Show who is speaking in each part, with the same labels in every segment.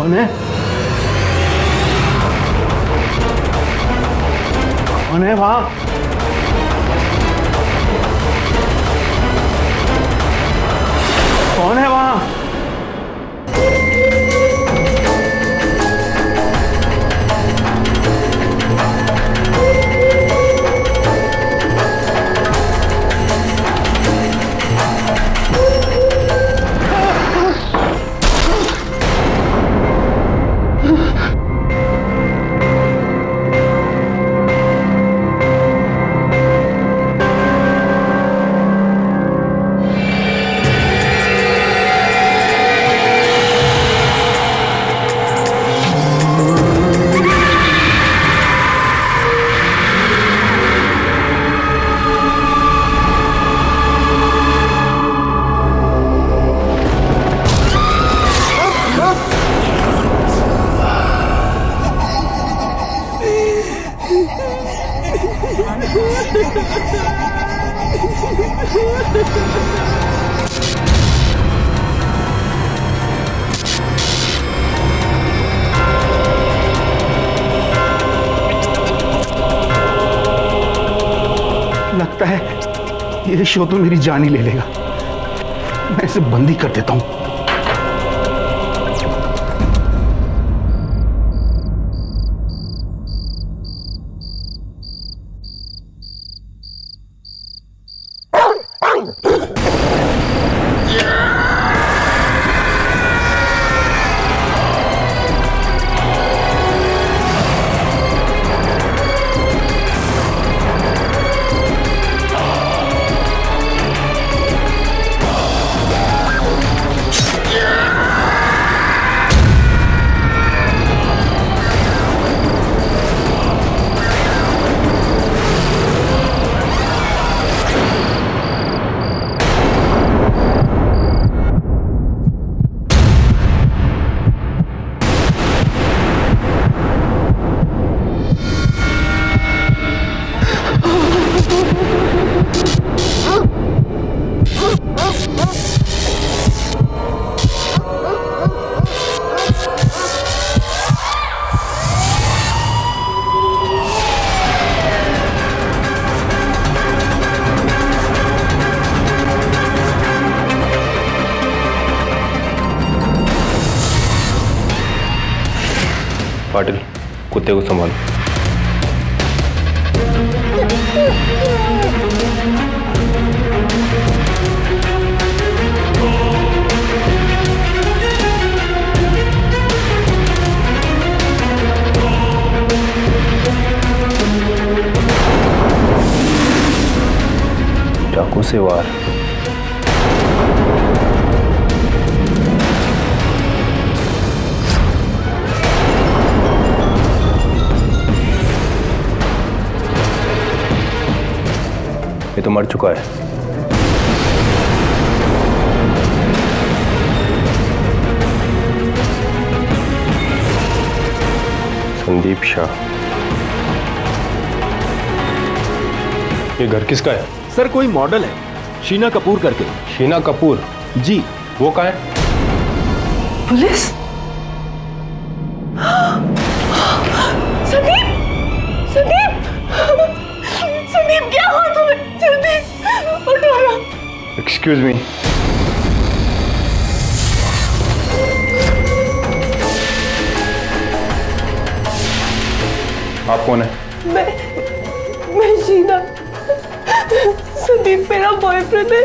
Speaker 1: कौन है? कौन है वहां? कौन है वहां? लगता है ये शो तो मेरी जान ही ले लेगा। मैं इसे बंद ही कर देता हूं।
Speaker 2: पाटिल, कुत्ते को संभालो। चाकू से वार। ये तो मर चुका है। संदीप शाह। ये घर किसका है?
Speaker 3: सर कोई मॉडल है, शीना कपूर करके।
Speaker 2: शीना कपूर?
Speaker 3: जी।
Speaker 2: वो कहाँ है?
Speaker 4: पुलिस? संदीप! संदीप! संदीप क्या हुआ तुम्हें? जल्दी उठो ना।
Speaker 2: Excuse me. आप कौन है?
Speaker 4: मैं शीना। संदीप मेरा बॉयफ्रेंड है।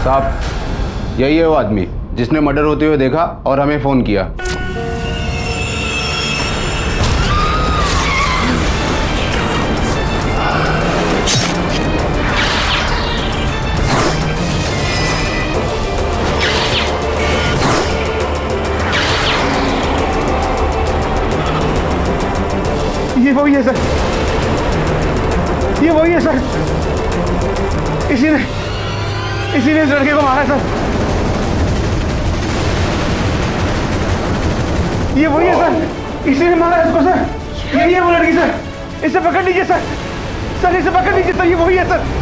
Speaker 1: साहब, यही है वो आदमी जिसने मर्डर होते हुए देखा और हमें फोन किया। ये वही है सर, ये वही है सर। इसी ने इस लड़के को मारा सर। ये वही है सर, इसी ने मारा इसको सर। यही है वो लड़की सर, इसे पकड़ लीजिए सर। सर इसे पकड़ लीजिए सर, ये वही है सर।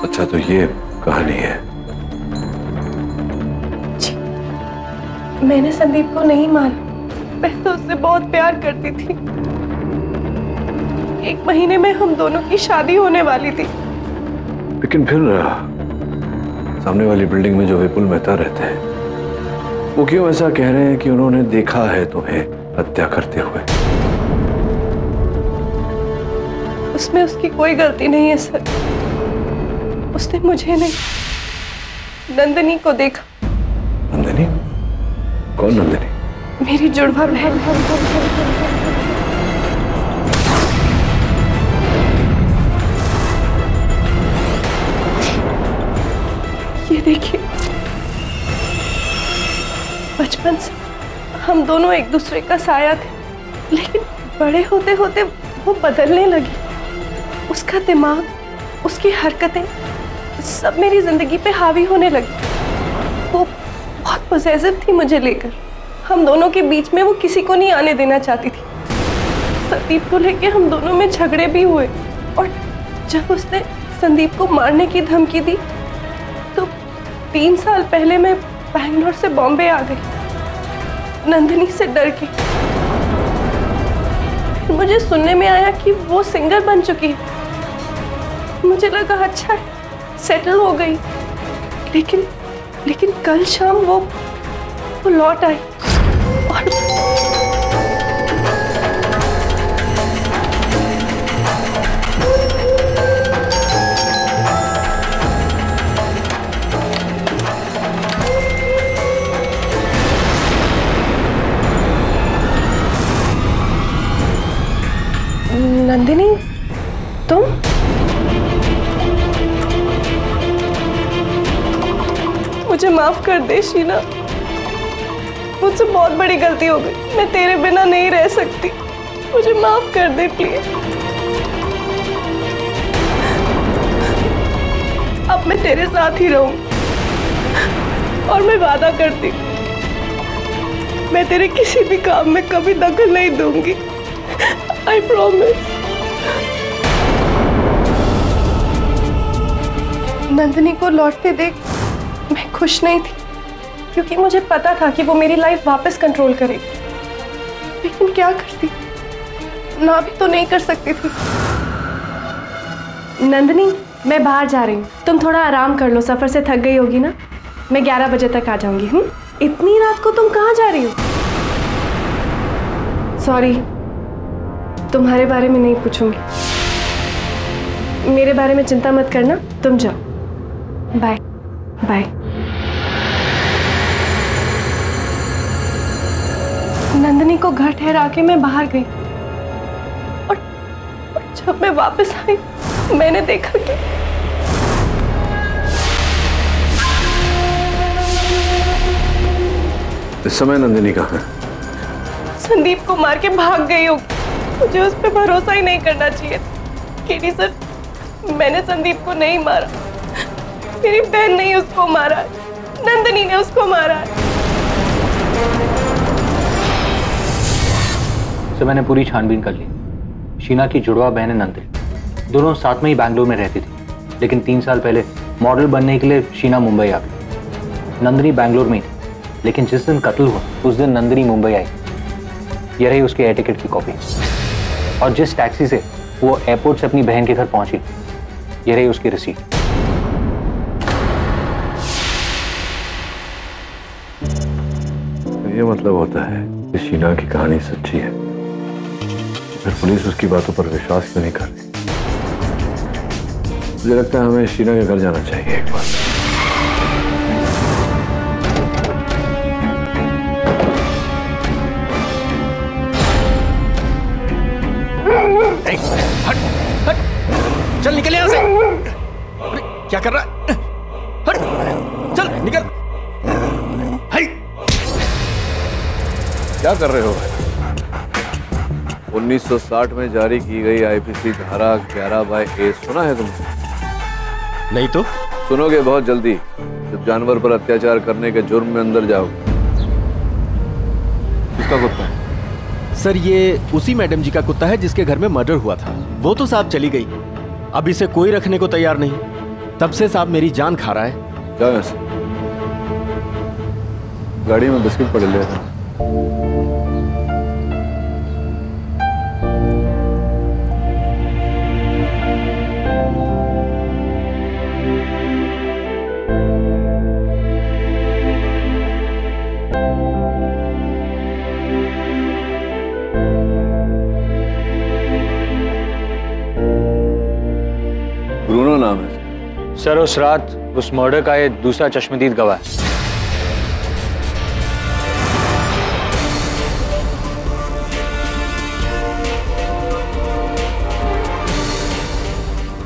Speaker 5: अच्छा, तो ये कहानी है।
Speaker 4: जी, मैंने संदीप को नहीं मारा। मैं तो उससे बहुत प्यार करती थी। 1 महीने में हम दोनों की शादी होने वाली थी।
Speaker 5: लेकिन फिर सामने वाली बिल्डिंग में जो विपुल मेहता रहते हैं, वो क्यों ऐसा कह रहे हैं कि उन्होंने देखा है तुम्हें हत्या करते हुए?
Speaker 4: उसमें उसकी कोई गलती नहीं है सर। उसने मुझे नहीं, नंदिनी को देखा।
Speaker 5: नंदिनी? कौन नंदिनी?
Speaker 4: मेरी जुड़वा बहन। ये देखिए, बचपन से हम दोनों एक दूसरे का साया थे, लेकिन बड़े होते होते वो बदलने लगी। उसका दिमाग, उसकी हरकतें सब मेरी जिंदगी पे हावी होने लगी। वो बहुत पॉसेसिव थी मुझे लेकर। हम दोनों के बीच में वो किसी को नहीं आने देना चाहती थी। संदीप को लेके हम दोनों में झगड़े भी हुए, और जब उसने संदीप को मारने की धमकी दी तो 3 साल पहले मैं बैंगलोर से बॉम्बे आ गई, नंदिनी से डर के। मुझे सुनने में आया कि वो सिंगर बन चुकी है। मुझे लगा अच्छा है, सेटल हो गई। लेकिन कल शाम वो लौट आई और नंदिनी, तुम? मुझे माफ कर दे शीना, मुझसे बहुत बड़ी गलती हो गई। मैं तेरे बिना नहीं रह सकती, मुझे माफ कर दे प्लीज। अब मैं तेरे साथ ही रहूंगी, और मैं वादा करती हूँ मैं तेरे किसी भी काम में कभी दखल नहीं दूंगी। I promise। नंदिनी को लौटते देख मैं खुश नहीं थी, क्योंकि मुझे पता था कि वो मेरी लाइफ वापस कंट्रोल करेगी। लेकिन क्या करती, ना भी तो नहीं कर सकती थी। नंदिनी, मैं बाहर जा रही हूँ, तुम थोड़ा आराम कर लो। सफर से थक गई होगी ना। मैं 11 बजे तक आ जाऊंगी। इतनी रात को तुम कहाँ जा रही हो? सॉरी, तुम्हारे बारे में नहीं पूछूंगी। मेरे बारे में चिंता मत करना, तुम जाओ। Bye bye. नंदिनी को घर ठहरा के मैं बाहर गई, और जब मैं वापस आई मैंने देखा कि
Speaker 5: इस समय नंदिनी कहाँ है?
Speaker 4: संदीप को मार के भाग गई होगी। मुझे उस पर भरोसा ही नहीं करना चाहिए। केडी सर, मैंने संदीप को नहीं मारा। मेरी बहन ने उसको मारा, नंदिनी ने उसको मारा।
Speaker 2: तो मैंने पूरी छानबीन कर ली। शीना की जुड़वा बहन है नंदिनी, दोनों साथ में ही बैंगलोर में रहती थी। लेकिन 3 साल पहले मॉडल बनने के लिए शीना मुंबई आ गई। नंदिनी बैंगलोर में ही थी, लेकिन जिस दिन कत्ल हुआ उस दिन नंदिनी मुंबई आई। ये रही उसके एयर टिकट की कॉपी, और जिस टैक्सी से वो एयरपोर्ट से अपनी बहन के घर पहुंची, ये रही उसकी रिसीट।
Speaker 5: ये मतलब होता है कि शीना की कहानी सच्ची है। फिर पुलिस उसकी बातों पर विश्वास क्यों नहीं कर रही? मुझे लगता है हमें शीना के घर जाना चाहिए एक बार।
Speaker 3: हट हट, चल निकल यहां से। अरे क्या कर रहा है? हट, चल निकल।
Speaker 5: क्या कर रहे हो? 1960 में जारी की गई आईपीसी धारा 11/A सुना है तुमने?
Speaker 3: नहीं तो
Speaker 5: सुनोगे बहुत जल्दी, जब जानवर पर अत्याचार करने के जुर्म में अंदर जाओगे। किसका कुत्ता है?
Speaker 3: सर, ये उसी मैडम जी का कुत्ता है जिसके घर में मर्डर हुआ था। वो तो साहब चली गई, अब इसे कोई रखने को तैयार नहीं। तब से साहब मेरी जान खा रहा है।
Speaker 5: क्या है ऐसे? गाड़ी में बिस्किट पड़े ले था। ब्रूनो नाम है
Speaker 2: सर। उस रात उस मर्डर का ये दूसरा चश्मदीद गवाह है।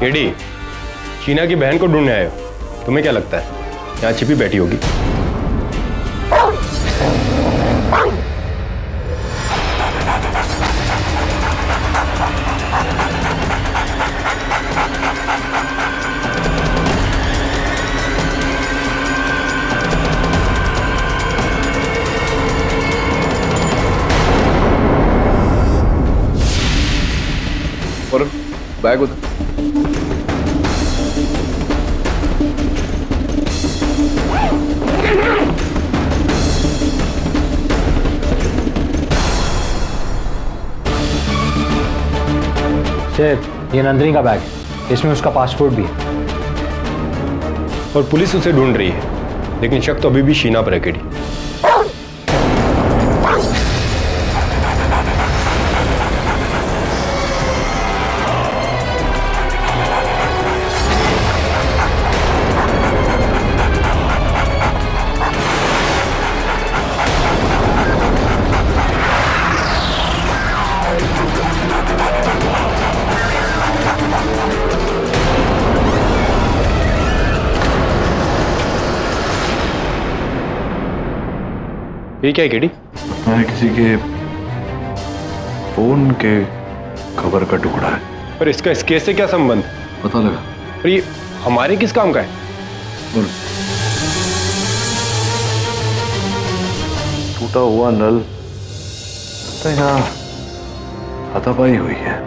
Speaker 6: एडी, शीना की बहन को ढूंढने आए हो। तुम्हें क्या लगता है यहाँ छिपी बैठी होगी?
Speaker 5: और बैग उधर।
Speaker 2: सर, ये नंदिनी का बैग है, इसमें उसका पासपोर्ट भी है।
Speaker 6: और पुलिस उसे ढूंढ रही है, लेकिन शक तो अभी भी शीना पर है। केडी, ये क्या है केडी?
Speaker 5: मैंने किसी के फोन के कवर का टुकड़ा है।
Speaker 6: पर इसका इस केस से क्या संबंध?
Speaker 5: पता लगा।
Speaker 6: पर ये हमारे किस काम का है?
Speaker 5: बोल। टूटा हुआ नल लगता है यहाँ हाथापाई हुई है।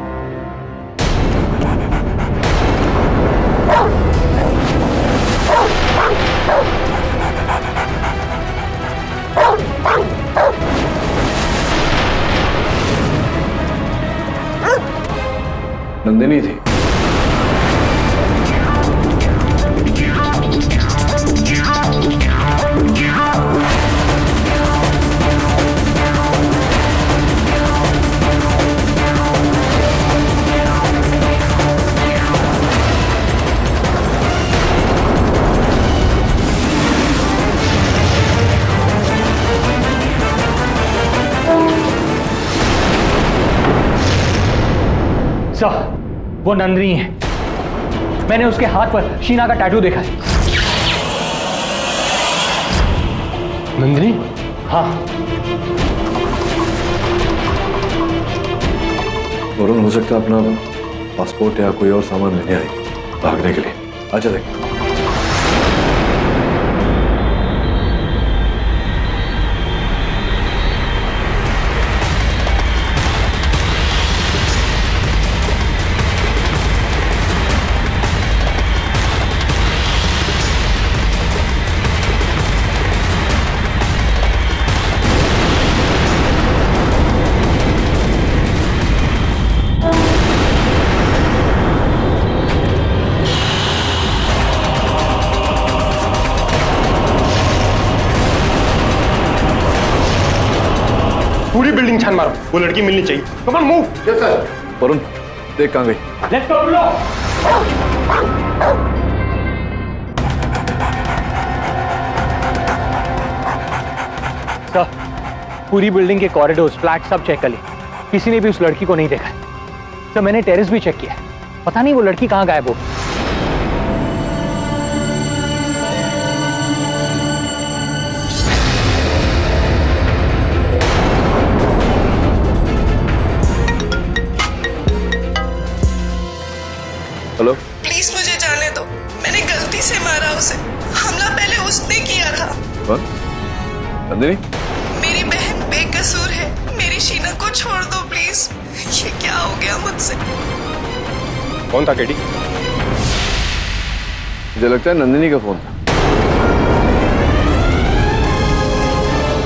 Speaker 5: नंदिनी थी।
Speaker 2: सर, वो नंदिनी है। मैंने उसके हाथ पर शीना का टैटू देखा है।
Speaker 6: नंदिनी?
Speaker 2: हाँ।
Speaker 5: वरुण हो सकता है अपना पासपोर्ट या कोई और सामान लेने आई भागने के लिए। अच्छा देख।
Speaker 6: पूरी बिल्डिंग छान मारो, वो लड़की मिलनी चाहिए। Come on move.
Speaker 5: Yes sir. Varun देख कहां गई।
Speaker 2: Let's go low. सर, पूरी बिल्डिंग के कॉरिडोर्स, फ्लैट सब चेक कर लिए। किसी ने भी उस लड़की को नहीं देखा है। सर, मैंने टेरेस भी चेक किया। पता नहीं वो लड़की कहां गायब हो।
Speaker 5: हेलो।
Speaker 4: प्लीज मुझे जाने दो, मैंने गलती से मारा उसे। हमला पहले उसने किया था।
Speaker 5: कौन? नंदिनी?
Speaker 4: मेरी बहन बेकसूर है, मेरी शीना को छोड़ दो प्लीज। ये क्या हो गया मुझसे?
Speaker 6: कौन था केडी?
Speaker 5: मुझे लगता है नंदिनी का फोन था।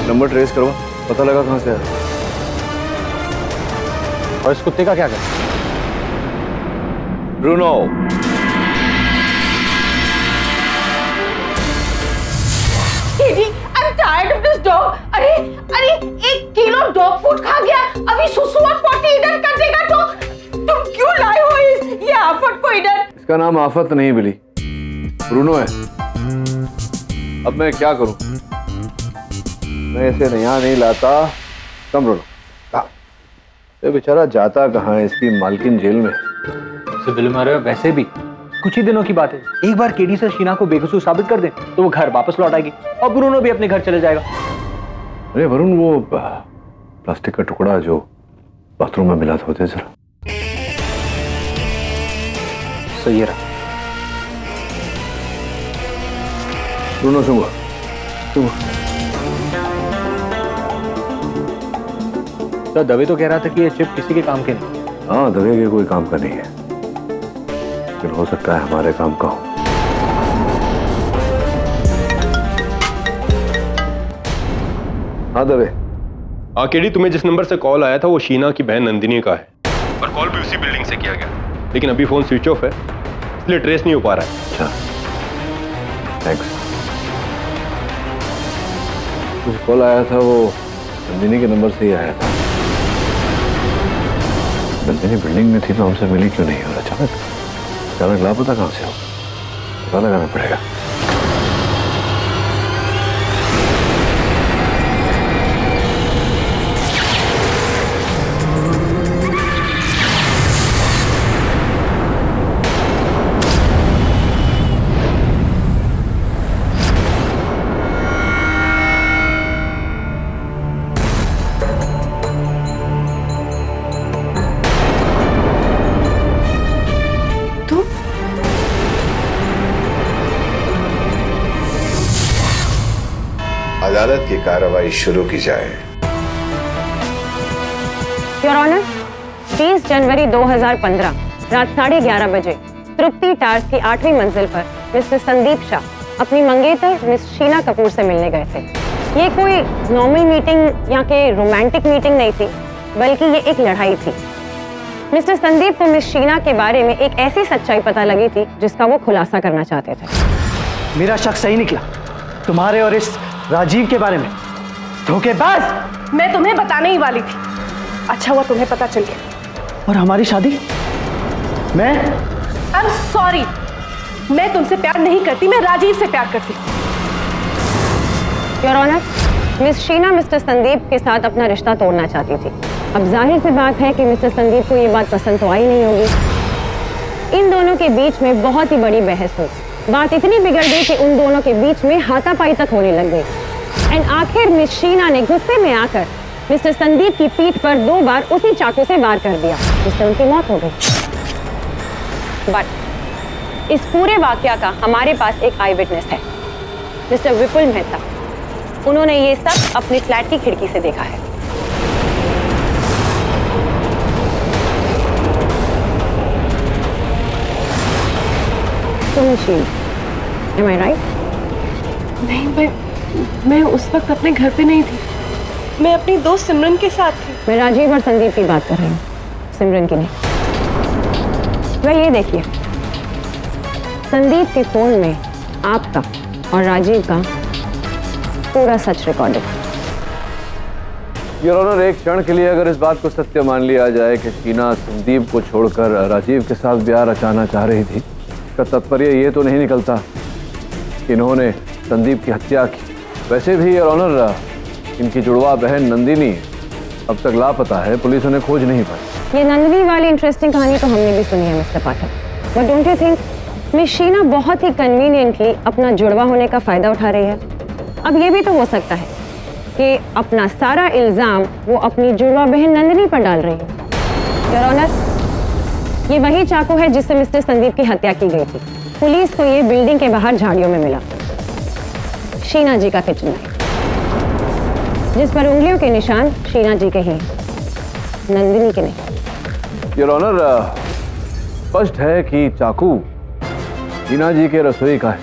Speaker 5: नंबर ट्रेस करवा, पता लगा कहां से आया।
Speaker 2: और इस कुत्ते का क्या कर?
Speaker 5: Bruno,
Speaker 7: I'm tired of this dog. अरे 1 किलो डॉग फूड खा गया, अभी सुसु और पोटी इधर कर देगा तो तुम क्यों लाए हो ये आफत को इधर?
Speaker 5: इसका नाम आफत नहीं बिली, ब्रूनो है। अब मैं क्या करूं? मैं इसे यहाँ नहीं लाता। कम ब्रूनो, ये बेचारा जाता कहाँ है? इसकी मालकिन जेल में।
Speaker 2: सिविल में वैसे भी कुछ ही दिनों की बात है। एक बार केडी से शीना को बेकसूर साबित कर दे तो वो घर वापस लौट आएगी और ब्रूनो भी अपने घर चले जाएगा।
Speaker 5: अरे वरुण, वो प्लास्टिक का टुकड़ा जो बाथरूम में मिला था, होते जरा।
Speaker 2: सही रहा।
Speaker 5: ब्रूनो सुबह
Speaker 2: तो दवे तो कह रहा था कि ये चिप किसी के काम के नहीं।
Speaker 5: हाँ, दवे के कोई काम का नहीं है, लेकिन हो सकता है हमारे काम का हो। हाँ दवे।
Speaker 6: केडी, तुम्हें जिस नंबर से कॉल आया था वो शीना की बहन नंदिनी का है और कॉल भी उसी बिल्डिंग से किया गया, लेकिन अभी फोन स्विच ऑफ है, इसलिए ट्रेस नहीं हो पा रहा है।
Speaker 5: अच्छा, थैंक्स। मुझे कॉल आया था वो नंदिनी के नंबर से ही आया था। नंदिनी बिल्डिंग में थी तो हमसे मिली क्यों नहीं? और अचानक लापता कहां से हो? पता लगाना पड़ेगा।
Speaker 8: अदालत की कार्रवाई शुरू की जाए।
Speaker 9: योर ऑनर, 30 जनवरी 2015 रात 11:30 बजे तृप्ति टावर्स की 8वीं मंजिल पर मिस्टर संदीप शाह अपनी मंगेतर मिस शीना कपूर से मिलने गए थे। ये कोई नॉर्मल मीटिंग या के रोमांटिक मीटिंग नहीं थी, बल्कि ये एक लड़ाई थी। मिस्टर संदीप को मिस शीना के बारे में एक ऐसी सच्चाई पता लगी थी जिसका वो खुलासा करना चाहते थे।
Speaker 1: मेरा शक सही निकला तुम्हारे और इस राजीव के बारे में। धोखेबाज!
Speaker 4: मैं तुम्हें बताने ही वाली थी, अच्छा हुआ तुम्हें पता चल गया।
Speaker 1: और हमारी शादी? मैं
Speaker 4: I'm sorry, मैं तुमसे प्यार नहीं करती, मैं राजीव से प्यार करती।
Speaker 9: Your honour, miss Sheena mister Sandeep के साथ अपना रिश्ता तोड़ना चाहती थी। अब जाहिर सी बात है कि मिस्टर संदीप को ये बात पसंद तो आई नहीं होगी। इन दोनों के बीच में बहुत ही बड़ी बहस हुई। बात इतनी बिगड़ गई कि उन दोनों के बीच में हाथापाई तक होने लग गई। एंड आखिर मिस शीना ने गुस्से में आकर मिस्टर संदीप की पीठ पर 2 बार उसी चाकू से वार कर दिया, जिससे उनकी मौत हो गई। बट इस पूरे वाकया का हमारे पास एक आई विटनेस है, मिस्टर विपुल मेहता। उन्होंने ये सब अपने फ्लैट की खिड़की से देखा है। Am I right?
Speaker 4: नहीं, मैं उस वक्त अपने घर पे नहीं थी, मैं अपनी दोस्त सिमरन के साथ थी।
Speaker 9: मैं राजीव और संदीप की बात कर रही हूँ, सिमरन की नहीं। वह ये देखिए, संदीप के फोन में आपका और राजीव का पूरा सच रिकॉर्डेड।
Speaker 5: योर ऑनर, एक क्षण के लिए अगर इस बात को सत्य मान लिया जाए कि शीना संदीप को छोड़कर राजीव के साथ ब्याह रचाना चाह रही थी, इसका तात्पर्य ये तो नहीं निकलता कि इन्होंने संदीप की हत्या की। वैसे भी योर ऑनर, इनकी जुड़वा बहन नंदिनी अब तक लापता है, पुलिस उन्हें खोज नहीं पाई।
Speaker 9: ये नंदिनी वाली इंटरेस्टिंग कहानी तो हमने भी सुनी है mister Pathak, but don't you think miss Sheena बहुत ही कन्वीनियंटली अपना जुड़वा होने का फायदा उठा रही है? अब ये भी तो हो सकता है कि अपना सारा इल्जाम वो अपनी जुड़वा बहन नंदिनी पर डाल रही है। योर ऑनर, ये वही चाकू है जिससे मिस्टर संदीप की हत्या की गई थी। पुलिस को ये बिल्डिंग के बाहर झाड़ियों में मिला, शीना जी का किचन नाइफ, जिस पर उंगलियों के निशान शीना जी के ही हैं, नंदिनी के नहीं।
Speaker 5: योर ऑनर, स्पष्ट है कि चाकू शीना जी के रसोई का है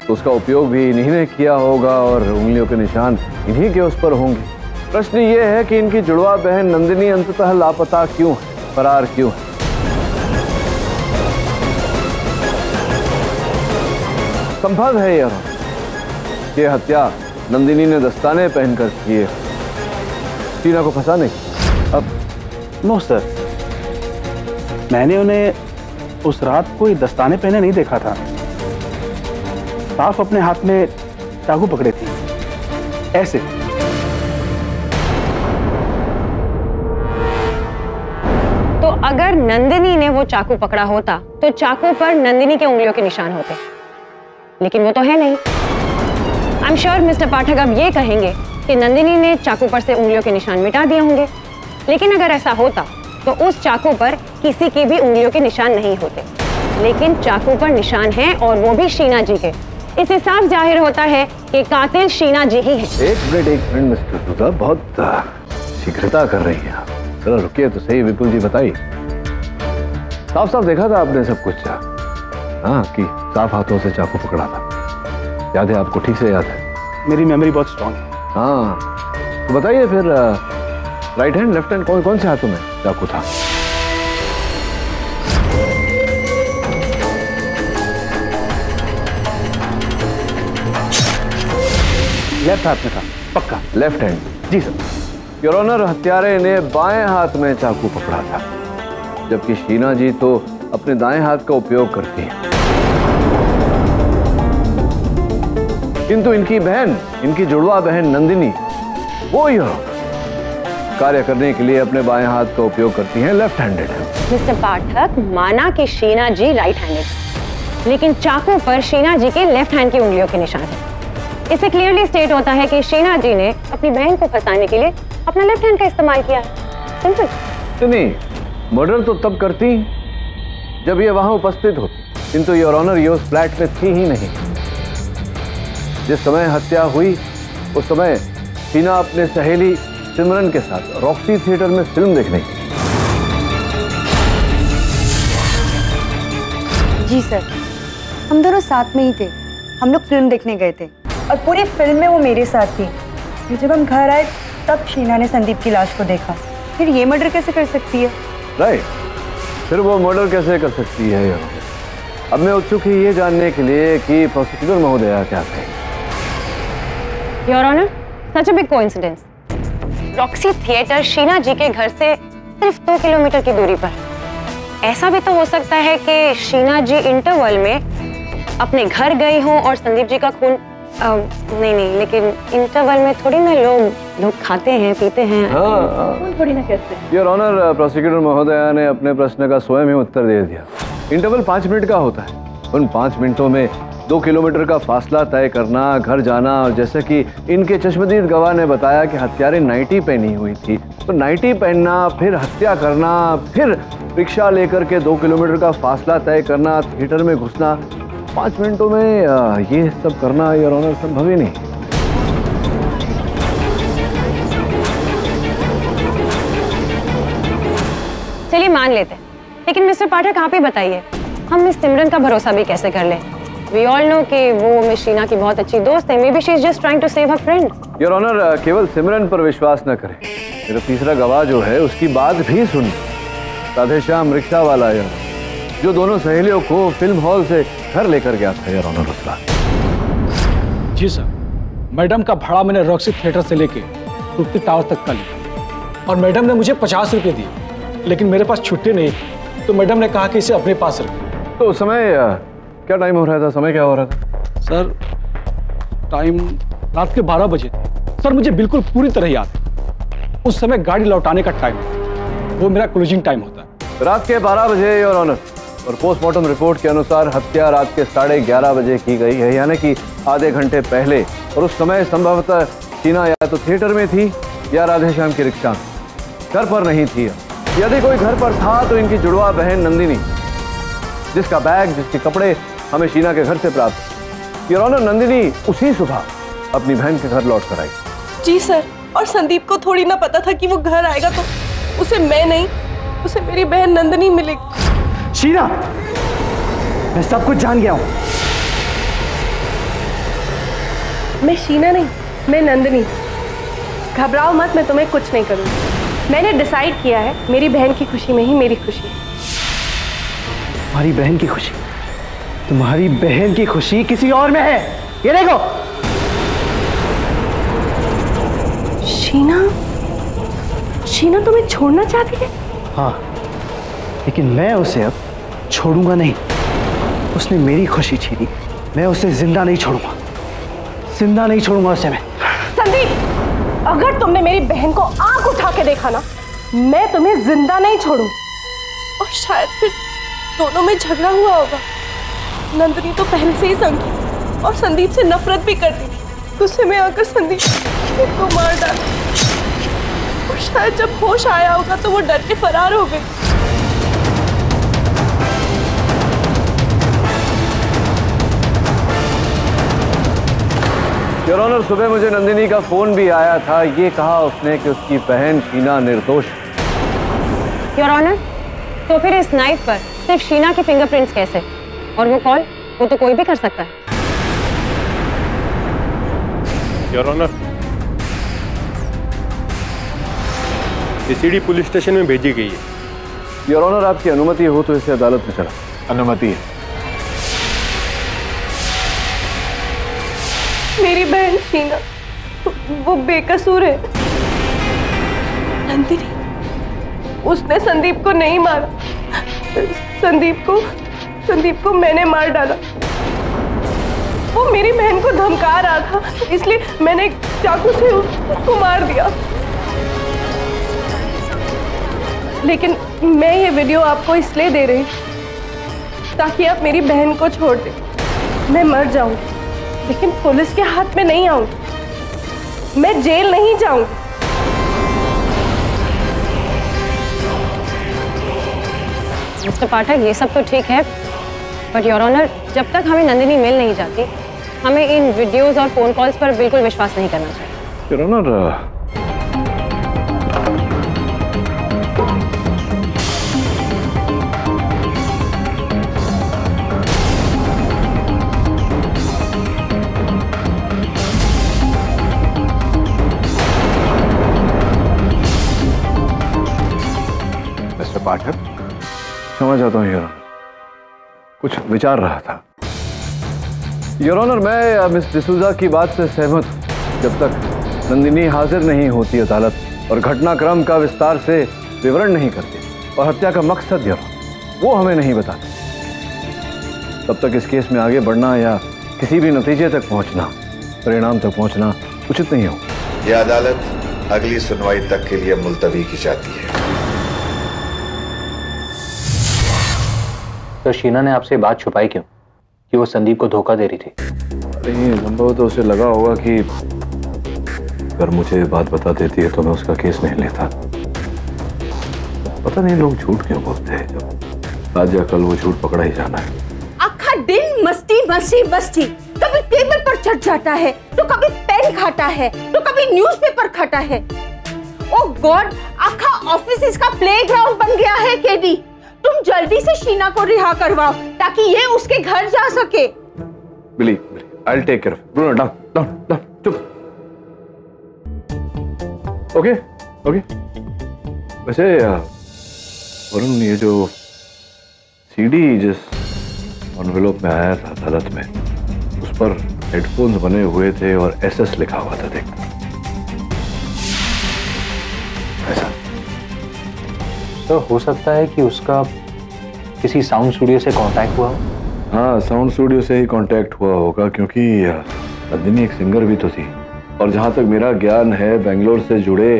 Speaker 5: तो उसका उपयोग भी इन्हीं ने किया होगा और उंगलियों के निशान इन्हीं के उस पर होंगे। प्रश्न ये है कि इनकी जुड़वा बहन नंदिनी अंततः लापता क्यों है, फरार क्यों है? संभव है यह कि हत्या नंदिनी ने दस्ताने पहनकर की है, शीना को फंसा नहीं।
Speaker 1: अब नो सर, मैंने उन्हें उस रात कोई दस्ताने पहने नहीं देखा था। साफ अपने हाथ में चाकू पकड़े थी ऐसे।
Speaker 9: तो अगर नंदिनी ने वो चाकू पकड़ा होता तो चाकू पर नंदिनी के उंगलियों के निशान होते, लेकिन वो तो है नहीं। आई एम श्योर मिस्टर पाठक अब ये कहेंगे कि नंदिनी ने चाकू पर से उंगलियों के निशान मिटा दिए होंगे, लेकिन अगर ऐसा होता तो उस चाकू पर किसी के भी उंगलियों के निशान नहीं होते, लेकिन चाकू पर निशान हैं और वो भी शीना जी के। इससे साफ जाहिर होता है कि कातिल शीना जी ही है।
Speaker 5: एक मिनट मिस्टर सूजा, बहुत शीघ्रता कर रही है आप। जरा रुकिए तो सही। विपुल जी बताइए, साफ साफ देखा था आपने सब कुछ? हाँ, कि साफ हाथों से चाकू पकड़ा था, याद है आपको? ठीक से याद है?
Speaker 1: मेरी मेमोरी बहुत स्ट्रांग है।
Speaker 5: हाँ, तो बताइए फिर राइट हैंड लेफ्ट हैंड कौन कौन से हाथों में चाकू था?
Speaker 1: लेफ्ट हाथ में था पक्का।
Speaker 5: Left hand?
Speaker 1: जी सर।
Speaker 5: योर ऑनर, हत्यारे ने बाएं हाथ में चाकू पकड़ा था, जबकि शीना जी तो अपने दाएं हाथ का उपयोग करती है। किंतु इनकी बहन, इनकी जुड़वा बहन नंदिनी, वो यह कार्य करने के लिए अपने बाएं हाथ का उपयोग करती हैं, लेफ्ट हैंडेड।
Speaker 9: मिस्टर पाठक, माना कि शीना जी राइट हैंडेड, लेकिन चाकू पर शीना जी के लेफ्ट हैंड की उंगलियों के निशान हैं। इससे क्लियरली स्टेट होता है कि शीना जी ने अपनी बहन को फंसाने के लिए अपना लेफ्ट हैंड का इस्तेमाल किया है। सिंपल।
Speaker 5: नहीं, मर्डर तो तब करती जब ये वहां उपस्थित होती, किंतु योर ऑनर ये उस फ्लैट में थी ही नहीं। जिस समय हत्या हुई उस समय शीना अपने सहेली सिमरन के साथ रॉक्सी थिएटर में फिल्म देखने गई।
Speaker 10: जी सर, हम दोनों साथ में ही थे। हम लोग फिल्म देखने गए थे और पूरी फिल्म में वो मेरे साथ थी। फिर जब हम घर आए तब शीना ने संदीप की लाश को देखा। फिर ये मर्डर कैसे कर सकती है?
Speaker 5: राइट, फिर वो मर्डर कैसे कर सकती है? अब मैं उत्सुक ही ये जानने के लिए कि प्रोसिक्यूटर महोदया क्या कहेंगे।
Speaker 9: Your honour, such a big coincidence. Roxy theatre Sheena ji के घर से सिर्फ 2 किलोमीटर की दूरी पर। ऐसा भी तो हो सकता है कि शीना जी इंटरवल में अपने घर गई हो और संदीप जी का खून नहीं, लेकिन इंटरवल में थोड़ी ना लोग खाते हैं पीते हैं।
Speaker 5: हाँ,
Speaker 9: थोड़ी ना कहते हैं।
Speaker 5: योर ऑनर, प्रोसिक्यूटर महोदया ने अपने प्रश्न का स्वयं ही उत्तर दे दिया। इंटरवल 5 मिनट का होता है। उन 5 मिनटों में 2 किलोमीटर का फासला तय करना, घर जाना, और जैसे कि इनके चश्मदीद गवाह ने बताया कि हत्यारे नाइटी पहनी हुई थी, तो नाइटी पहनना, फिर हत्या करना, फिर रिक्शा लेकर के 2 किलोमीटर का फासला तय करना, थिएटर में घुसना, 5 मिनटों में ये सब करना योर ऑनर संभव ही नहीं।
Speaker 9: चलिए मान लेते हैं, लेकिन मिस्टर पाठक आप ही बताइए, हम मिस सिमरन का भरोसा भी कैसे कर लें? We all know कि वो मिस शीना की बहुत अच्छी दोस्त है। Maybe she is just trying to save her friend.
Speaker 5: Your honour, केवल सिमरन पर विश्वास न करें। मेरा तीसरा गवाह जो है उसकी बात भी सुनिए। राधेश्याम रिक्शा वाला यार, जो दोनों सहेलियों को फिल्म हॉल से घर लेकर गया था योर ऑनर उस रात।
Speaker 11: जी सर, मैडम का भाड़ा मैंने रॉक्सी थिएटर से लेके तृप्ति टावर तक का लिया और मैडम ने मुझे 50 रुपये दिए, लेकिन मेरे पास छुट्टी नहीं, तो मैडम ने कहा कि इसे अपने पास रखें।
Speaker 5: तो उस समय क्या टाइम हो रहा था? समय क्या हो रहा था
Speaker 11: सर? टाइम रात के 12 बजे थे सर, मुझे बिल्कुल पूरी तरह याद है। उस समय गाड़ी लौटाने का टाइम, वो मेरा क्लोजिंग टाइम होता है।
Speaker 5: रात के 12 बजे योर ऑनर, और पोस्टमार्टम रिपोर्ट के अनुसार हत्या रात के 11:30 बजे की गई है, यानी कि आधे घंटे पहले। और उस समय संभवतः शीना या तो थिएटर में थी या राधेश्याम की रिक्शा में, घर पर नहीं थी। यदि कोई घर पर था तो इनकी जुड़वा बहन नंदिनी, जिसका बैग, जिसके कपड़े हमें शीना के घर से प्राप्त। योर ऑनर, नंदिनी उसी सुबह अपनी बहन के घर लौट कर आई।
Speaker 4: जी सर, और संदीप को थोड़ी ना पता था कि वो घर आएगा तो उसे मैं नहीं, उसे मेरी बहन नंदिनी मिलेगी।
Speaker 1: शीना, मैं सब कुछ जान गया हूं।
Speaker 4: मैं शीना नहीं, मैं नंदिनी। घबराओ मत, मैं तुम्हें कुछ नहीं करूंगी। मैंने डिसाइड किया है, मेरी बहन की खुशी में ही मेरी खुशी है।
Speaker 1: तुम्हारी बहन की खुशी? तुम्हारी बहन की खुशी किसी और में है, ये देखो।
Speaker 4: शीना, शीना तुम्हें छोड़ना चाहती है?
Speaker 1: हाँ, लेकिन मैं उसे अब छोड़ूंगा नहीं। उसने मेरी खुशी छीनी, मैं उसे जिंदा नहीं छोड़ूंगा, जिंदा नहीं छोड़ूंगा उसे मैं।
Speaker 4: संदीप, अगर तुमने मेरी बहन को आंख उठा के देखा ना, मैं तुम्हें जिंदा नहीं छोड़ूं। और शायद फिर दोनों में झगड़ा हुआ होगा। नंदिनी तो पहले से ही संगी और संदीप से नफरत भी करती थी। गुस्से में आकर संदीप को मार डाला और शायद जब होश आया होगा तो वो डर के फरार हो गई।
Speaker 5: योर ऑनर, सुबह मुझे नंदिनी का फोन भी आया था। ये कहा उसने कि उसकी बहन शीना निर्दोष।
Speaker 9: योर ऑनर, तो फिर इस नाइफ पर सिर्फ शीना के फिंगरप्रिंट्स कैसे? और वो कॉल, वो तो कोई भी कर सकता है।
Speaker 6: Your honour, CD police station में भेजी गई है।
Speaker 5: योर ऑनर, आपकी अनुमति हो तो इसे अदालत में चला। अनुमति है।
Speaker 4: मेरी बहन शीना, वो बेकसूर है। नंदिनी, उसने संदीप को नहीं मारा। संदीप को मैंने मार डाला। वो मेरी बहन को धमका रहा था, इसलिए मैंने चाकू से उसको मार दिया। लेकिन मैं ये वीडियो आपको इसलिए दे रही ताकि आप मेरी बहन को छोड़ दें। मैं मर जाऊंगी, लेकिन पुलिस के हाथ में नहीं आऊंगी। मैं जेल नहीं जाऊंगी।
Speaker 9: मिस्टर पाठक, ये सब तो ठीक है, बट योर ऑनर, जब तक हमें नंदिनी मिल नहीं जाती, हमें इन वीडियोस और फोन कॉल्स पर बिल्कुल विश्वास नहीं करना चाहिए।
Speaker 5: योर ऑनर, मिस्टर पाठक, समझ आता हूँ योर ऑनर, कुछ विचार रहा था। योर ऑनर, मैं मिस डिसूजा की बात से सहमत हूँ। जब तक नंदिनी हाजिर नहीं होती अदालत और घटनाक्रम का विस्तार से विवरण नहीं करती और हत्या का मकसद योर ऑनर वो हमें नहीं बताती, तब तक इस केस में आगे बढ़ना या किसी भी नतीजे तक पहुंचना, परिणाम तक पहुंचना उचित नहीं होगा।
Speaker 8: यह अदालत अगली सुनवाई तक के लिए मुलतवी की जाती है।
Speaker 2: तो शीना ने आपसे बात छुपाई क्यों कि वो संदीप को धोखा दे रही थी?
Speaker 5: नहीं, संभव तो उसे लगा होगा कि अगर मुझे बात बता देती है तो मैं उसका केस नहीं लेता। पता नहीं लोग झूठ क्यों बोलते हैं, जब आज या कल वो झूठ पकड़ा ही जाना है।
Speaker 7: आखा दिन मस्ती मस्ती मस्ती, कभी टेबल पर चढ़ जाता है तो कभी पेन खाता है तो कभी न्यूज़पेपर खाता है। ओ गॉड, आखा ऑफिस इसका प्लेग्राउंड बन गया है। केडी, तुम जल्दी से शीना को रिहा करवाओ ताकि ये उसके घर जा सके।
Speaker 5: बिली, I'll take care of it. Bruno, down, चुप। ओके। वैसे वरुण, ये जो सीडी जिस एनवेलप में आया था अदालत में, उस पर हेडफोन्स बने हुए थे और SS लिखा हुआ था, देख। ऐसा
Speaker 2: तो हो सकता है कि उसका किसी साउंड स्टूडियो से कांटेक्ट हुआ हो।
Speaker 5: हाँ, साउंड स्टूडियो से ही कांटेक्ट हुआ होगा, क्योंकि नंदिनी एक सिंगर भी तो थी। और जहाँ तक मेरा ज्ञान है, बेंगलोर से जुड़े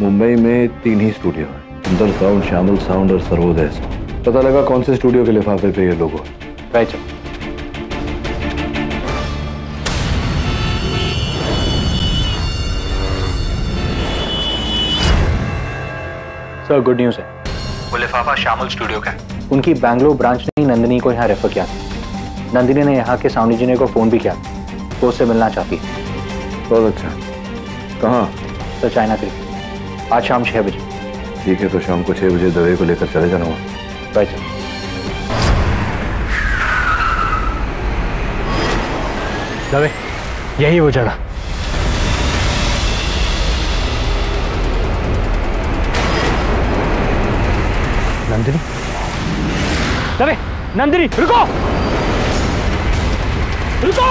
Speaker 5: मुंबई में 3 ही स्टूडियो हैं, सुंदर साउंड, श्यामल साउंड और सर्वोदय साउंड। पता लगा कौन से स्टूडियो के लिफाफे पे ये लोगो।
Speaker 2: राइट सर, गुड न्यूज़ है। वो लिफाफा श्यामल स्टूडियो का है। उनकी बैंगलोर ब्रांच ने ही नंदिनी को यहाँ रेफर किया था। नंदिनी ने यहाँ के साउंड इंजीनियर को फोन भी किया, वो उससे मिलना चाहती है।
Speaker 5: बहुत अच्छा। कहाँ?
Speaker 2: सर, चाइना क्लिक, आज शाम 6 बजे।
Speaker 5: ठीक है, तो शाम को 6 बजे दवाई को लेकर चले जाना होगा।
Speaker 2: Right sir. दवे, यही वो जगह। नंदिनी, दवे, नंदिनी रुको, रुको,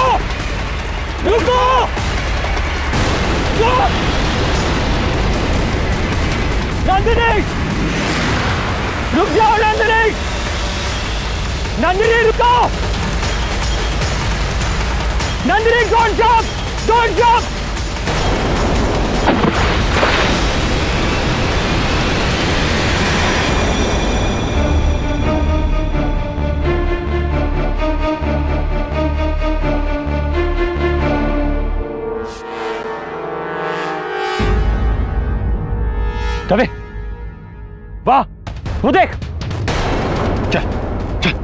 Speaker 2: रुको, रुको! नंदिनी, रुक जाओ नंदिनी, नंदिनी रुको, Nandini don't jump, don't jump. Dave, वाह, वो देख, चल चल।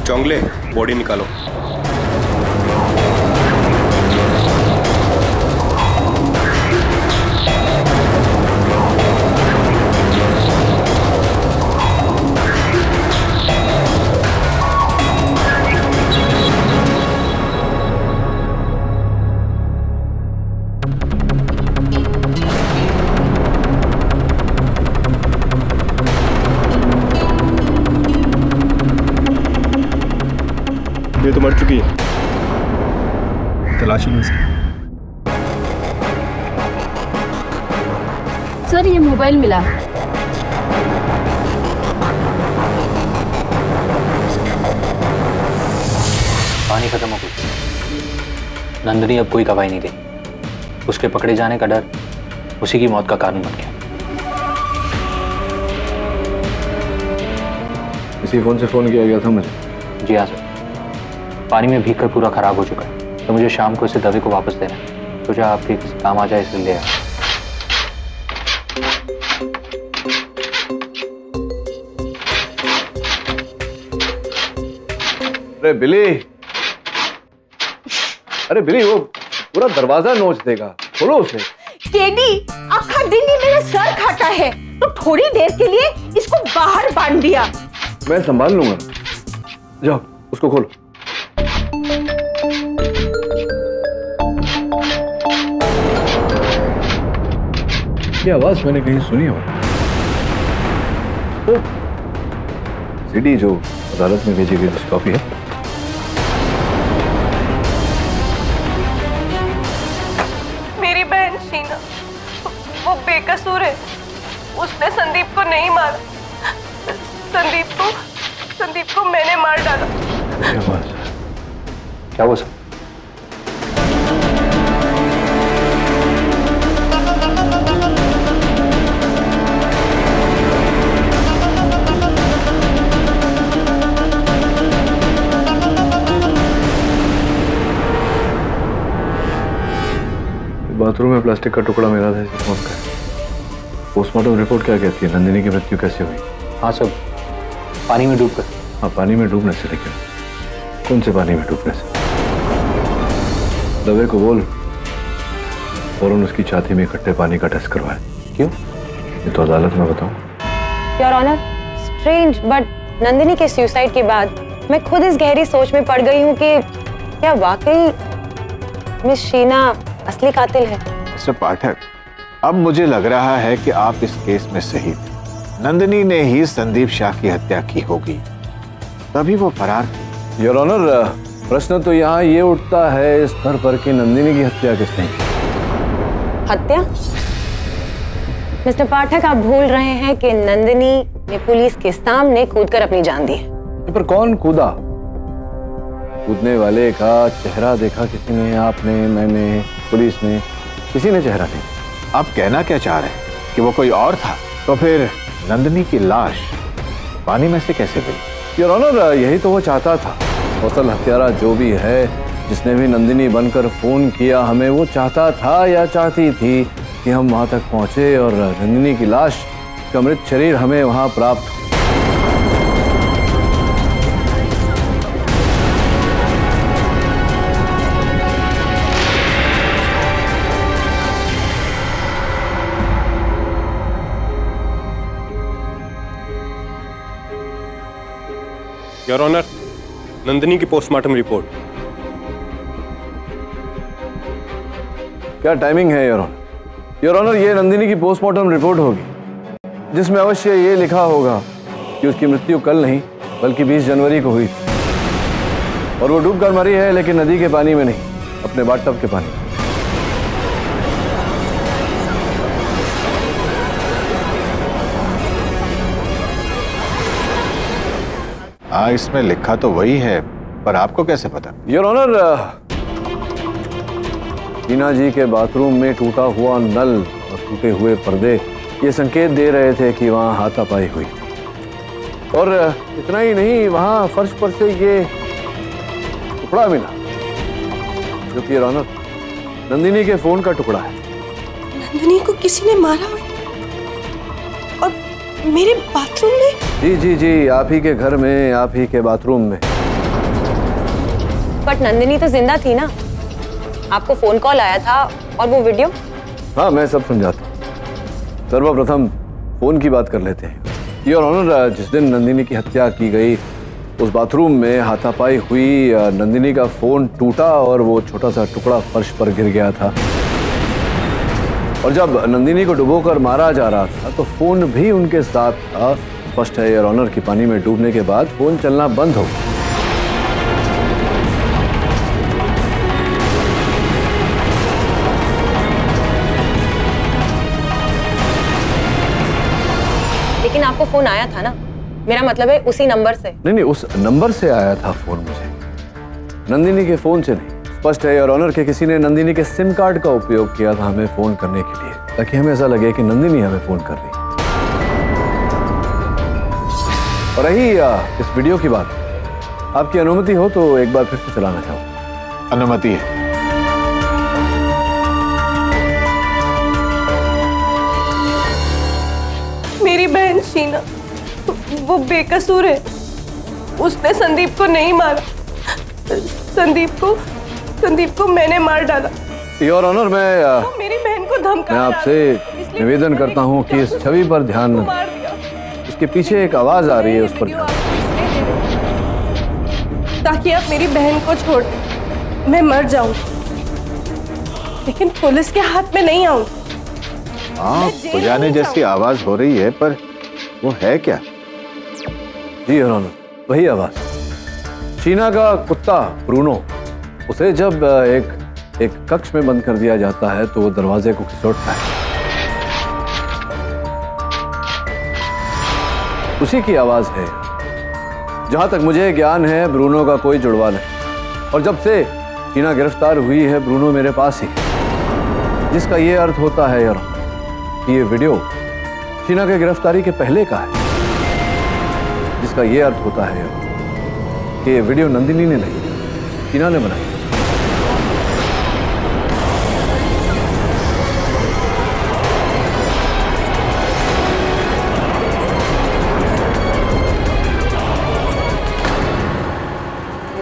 Speaker 6: चोंगले, बॉडी निकालो। ये तो मर चुकी है, तलाशी में से।
Speaker 12: सर ये मोबाइल मिला।
Speaker 2: पानी खत्म हो गई। नंदिनी अब कोई गवाही नहीं देगी। उसके पकड़े जाने का डर उसी की मौत का कारण बन गया।
Speaker 5: इसी फोन से फोन किया गया था मुझे।
Speaker 2: जी हाँ सर, पानी में भीग कर पूरा खराब हो चुका है, तो मुझे शाम को इसे दवे को वापस देना है। सोचा आपके किसी काम आ जाए इसलिए ले आया।
Speaker 5: अरे बिली, अरे बिली, वो पूरा दरवाजा नोच देगा, खोलो उसे।
Speaker 7: टेडी, आखा दिन ये मेरा सर खाता है, तो थोड़ी देर के लिए इसको बाहर बांध दिया।
Speaker 5: मैं संभाल लूंगा, जाओ उसको खोलो। ये आवाज मैंने कहीं सुनी हो। सीडी जो अदालत में भेजी गई उसकी कॉपी है।
Speaker 4: मेरी बहन शीना, वो बेकसूर है। उसने संदीप को नहीं मारा। संदीप को मैंने मार डाला।
Speaker 2: क्या वो सब?
Speaker 5: बाथरूम में प्लास्टिक का टुकड़ा मिला था, इसे कौन का? पोस्टमार्टम रिपोर्ट क्या कहती है? नंदिनी की मृत्यु कैसे हुई?
Speaker 2: हाँ सब पानी में डूबकर।
Speaker 5: हाँ, पानी में डूबने से। लेकिन कौन से पानी में डूबने से? दवे को बोल फौरन उसकी छाती में इकट्ठे पानी का टेस्ट करवाए।
Speaker 2: क्यों?
Speaker 5: ये तो अदालत में बताऊं।
Speaker 9: Your honour, strange but Nandini के सुसाइड के बाद मैं खुद इस गहरी सोच में पड़ गई हूँ कि क्या वाकई मिस शीना असली कातिल है?
Speaker 8: मिस्टर पाठक, अब मुझे लग रहा है कि आप इस केस में सही थे। नंदिनी ने ही संदीप शाह की हत्या की होगी, तभी वो फरार थी।
Speaker 5: योर ऑनर, प्रश्न तो यहाँ ये उठता है इस स्तर पर कि नंदिनी की हत्या किसने की?
Speaker 9: हत्या? मिस्टर पाठक, आप भूल रहे हैं कि नंदिनी ने पुलिस के सामने कूदकर अपनी जान दी है।
Speaker 5: पर कौन कूदा? कूदने वाले का चेहरा देखा किसी ने? आपने, मैंने, पुलिस ने? किसी ने चेहरा नहीं।
Speaker 8: आप कहना क्या चाह रहे हैं कि वो कोई और था? तो फिर नंदिनी की लाश पानी में से कैसे मिली?
Speaker 5: योर ऑनर, यही तो वो चाहता था। असल हत्यारा जो भी है, जिसने भी नंदिनी बनकर फोन किया हमें, वो चाहता था या चाहती थी कि हम वहां तक पहुंचे और नंदिनी की लाश का मृत शरीर हमें वहां प्राप्त हो।
Speaker 6: योर ऑनर, नंदिनी की पोस्टमार्टम रिपोर्ट।
Speaker 5: क्या टाइमिंग है योर ऑनर? योर ऑनर, ये नंदिनी की पोस्टमार्टम रिपोर्ट होगी जिसमें अवश्य ये लिखा होगा कि उसकी मृत्यु कल नहीं बल्कि 20 जनवरी को हुई थी और वो डूबकर मरी है, लेकिन नदी के पानी में नहीं, अपने बाथटब के पानी में।
Speaker 8: हाँ, इसमें लिखा तो वही है, पर आपको कैसे पता?
Speaker 5: योर ऑनर, शीना जी के बाथरूम में टूटा हुआ नल और टूटे हुए पर्दे ये संकेत दे रहे थे कि वहां हाथापाई हुई। और इतना ही नहीं, वहां फर्श पर से ये टुकड़ा मिला जो कि योर ऑनर नंदिनी के फोन का टुकड़ा है।
Speaker 4: नंदिनी को किसी ने मारा और मेरे बाथरूम में?
Speaker 5: जी जी जी, आप ही के घर में, आप ही के बाथरूम में।
Speaker 9: बट नंदिनी तो जिंदा थी ना, आपको फोन कॉल आया था और वो वीडियो।
Speaker 5: हाँ, मैं सब समझाता हूँ। सर्वप्रथम फोन की बात कर लेते हैं। योर ऑनर, जिस दिन नंदिनी की हत्या की गई उस बाथरूम में हाथापाई हुई, नंदिनी का फोन टूटा और वो छोटा सा टुकड़ा फर्श पर गिर गया था। और जब नंदिनी को डुबोकर मारा जा रहा था तो फोन भी उनके साथ था। स्पष्ट है योर ऑनर कि पानी में डूबने के बाद फोन चलना बंद हो गया।
Speaker 9: लेकिन आपको फोन आया था ना, मेरा मतलब है उसी नंबर से।
Speaker 5: नहीं, उस नंबर से आया था फोन मुझे, नंदिनी के फोन से नहीं। स्पष्ट है योर ऑनर कि किसी ने नंदिनी के सिम कार्ड का उपयोग किया था हमें फोन करने के लिए, ताकि हमें ऐसा लगे कि नंदिनी हमें फोन कर रही है। और रही इस वीडियो की बात, आपकी अनुमति हो तो एक बार फिर से चलाना चाहूँ।
Speaker 8: अनुमति है।
Speaker 4: मेरी बहन शीना वो बेकसूर है, उसने संदीप को नहीं मारा। संदीप को मैंने मार डाला।
Speaker 5: योर ऑनर,
Speaker 4: वो मेरी बहन को धमका
Speaker 5: मैं आपसे निवेदन करता हूँ कि इस छवि पर ध्यान न दें। इसके पीछे एक आवाज आ रही है, उस पर
Speaker 4: ताकि आप मेरी बहन को छोड़ दें, मैं मर जाऊं, लेकिन पुलिस के हाथ में नहीं आऊं।
Speaker 8: हाँ, पुजाने जैसी आवाज हो रही है, पर वो है क्या?
Speaker 5: जी योर ऑनर, वही आवाज। शीना का कुत्ता ब्रूनो, उसे जब एक कक्ष में बंद कर दिया जाता है तो वो दरवाजे को खिसोटता है। उसी की आवाज है। जहां तक मुझे ज्ञान है, ब्रूनो का कोई जुड़वा नहीं। और जब से शीना गिरफ्तार हुई है, ब्रूनो मेरे पास ही है। जिसका ये अर्थ होता है यार कि ये वीडियो शीना के गिरफ्तारी के पहले का है। जिसका ये अर्थ होता है कि ये वीडियो नंदिनी ने नहीं, शीना ने बनाई।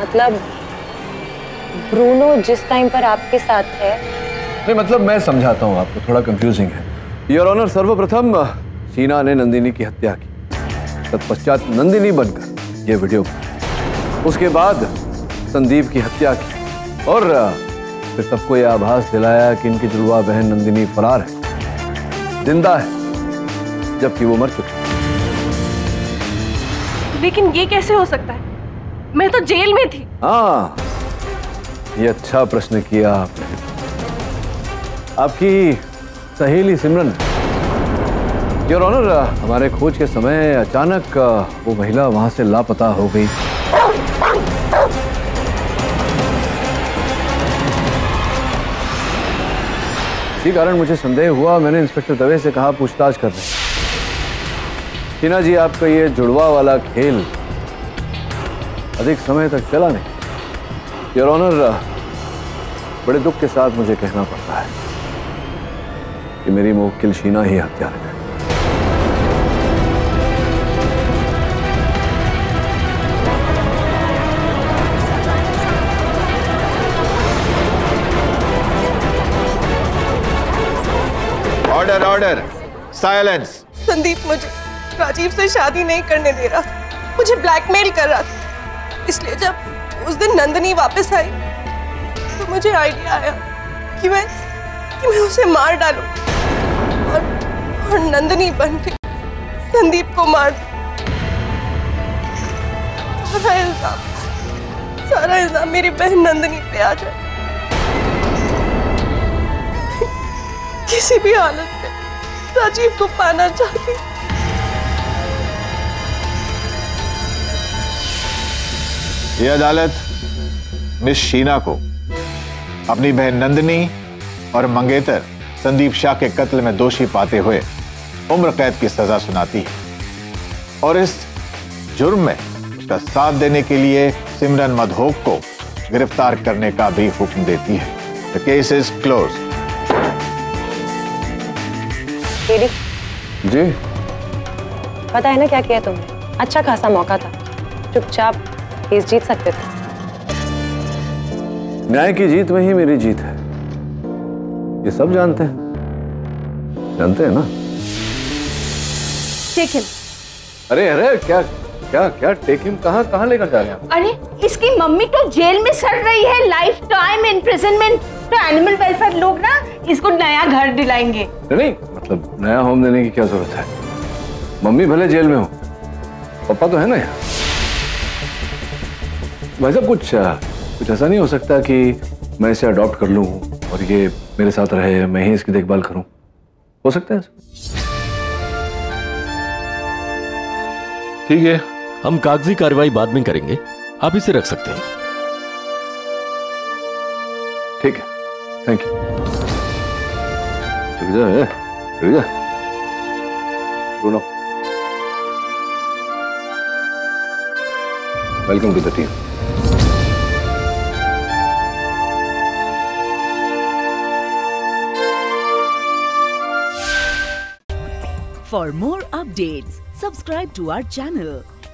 Speaker 9: मतलब ब्रूनो जिस टाइम पर आपके साथ है।
Speaker 5: नहीं, मतलब मैं समझाता हूं आपको, थोड़ा कंफ्यूजिंग है। योर ऑनर, सर्वप्रथम शीना ने नंदिनी की हत्या की, तत्पश्चात नंदिनी बनकर ये वीडियो बनाई। उसके बाद संदीप की हत्या की और फिर सबको यह आभास दिलाया कि इनकी जुड़वा बहन नंदिनी फरार है, जिंदा है, जबकि वो मर चुकी है।
Speaker 4: लेकिन ये कैसे हो सकता है? मैं तो जेल में थी।
Speaker 5: हाँ, ये अच्छा प्रश्न किया आपने। आपकी सहेली सिमरन, योर ऑनर, हमारे खोज के समय अचानक वो महिला वहां से लापता हो गई। इसी कारण मुझे संदेह हुआ। मैंने इंस्पेक्टर दवे से कहा पूछताछ कर रहे। शीना जी, आपका ये जुड़वा वाला खेल अधिक समय तक चला नहीं। योर ऑनर, बड़े दुख के साथ मुझे कहना पड़ता है कि मेरी मुवक्किल शीना ही हत्यारा है।
Speaker 8: Order, order, silence.
Speaker 4: संदीप मुझे राजीव से शादी नहीं करने दे रहा था, मुझे ब्लैकमेल कर रहा था। इसलिए जब उस दिन नंदिनी वापस आई तो मुझे आइडिया आया कि मैं उसे मार डालूं और नंदिनी बन के संदीप को मार दूं। सारा इल्जाम मेरी बहन नंदिनी पे आ जाए। किसी भी हालत में राजीव को पाना चाहती।
Speaker 8: यह अदालत मिस शीना को अपनी बहन नंदिनी और मंगेतर संदीप शाह के कत्ल में दोषी पाते हुए उम्र कैद की सजा सुनाती है और इस जुर्म में उसका साथ देने के लिए सिमरन मधोक को गिरफ्तार करने का भी हुक्म देती है। The case is close.
Speaker 5: जी
Speaker 9: पता है ना क्या किया तुमने? अच्छा खासा मौका था, चुपचाप केस जीत सकते थे।
Speaker 5: न्याय की जीत में ही मेरी जीत है, ये सब जानते हैं ना।
Speaker 7: Take him.
Speaker 5: अरे क्या क्या क्या टेक हिम? कहाँ लेकर जा रहे हैं आप?
Speaker 7: अरे इसकी मम्मी तो जेल में सड़ रही है, लाइफ टाइम इम्प्रिजनमेंट। तो एनिमल वेलफेयर लोग ना इसको नया घर दिलाएंगे।
Speaker 5: नहीं मतलब नया होम देने की क्या जरूरत है? मम्मी भले जेल में हो, पापा तो है ना यहाँ। भाई साहब कुछ ऐसा नहीं हो सकता कि मैं इसे अडॉप्ट कर लूं और ये मेरे साथ रहे, मैं ही इसकी देखभाल करूं? हो सकता है?
Speaker 3: ठीक है, हम कागजी कार्रवाई बाद में करेंगे, आप इसे रख सकते हैं।
Speaker 5: ठीक है, थैंक यू। रुक जा Bruno. Welcome to the team.
Speaker 12: For more updates, subscribe to our channel,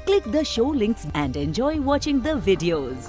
Speaker 12: click the show links and enjoy watching the videos.